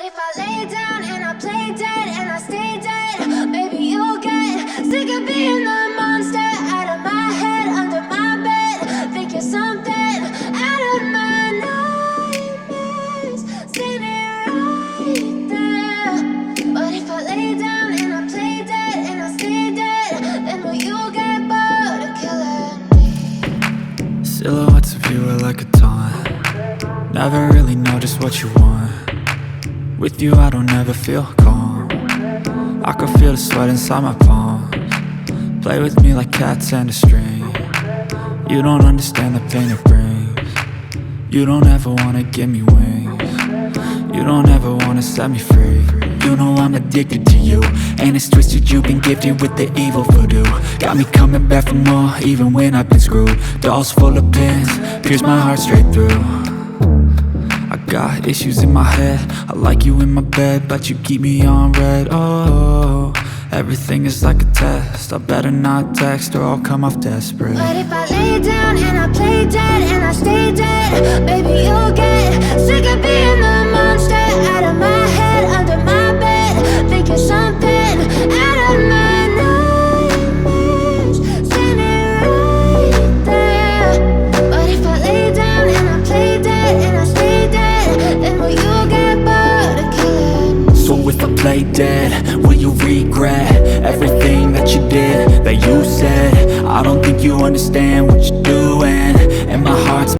if I lay down and I play dead and I stay dead, baby, you'll get sick of being the monster out of my head, under my bed. Think you're something out of my nightmares, standing right there. But if I lay down and I play dead and I stay dead, then will you get bored of killing me? Silhouettes of you are like a taunt. Never really know just what you want. With you I don't ever feel calm. I can feel the sweat inside my palms. Play with me like cats and a string. You don't understand the pain it brings. You don't ever wanna give me wings. You don't ever wanna set me free. You know I'm addicted to you, and it's twisted, you've been gifted with the evil voodoo. Got me coming back for more, even when I've been screwed. Dolls full of pins, pierce my heart straight through. I got issues in my head, I like you in my bed, but you keep me on red. Oh, everything is like a test, I better not text or I'll come off desperate. But if I lay down and I play dead and I stay dead, baby, you'll get sick of being the monster out of my head, under my bed. Think you're something out of my nightmares, standing right there. But if I lay down and I play dead and I stay dead, then will you get bored of killing me? So if I play dead, will you regret everything that you did, that you said? I don't think you understand what you're doing, and my heart's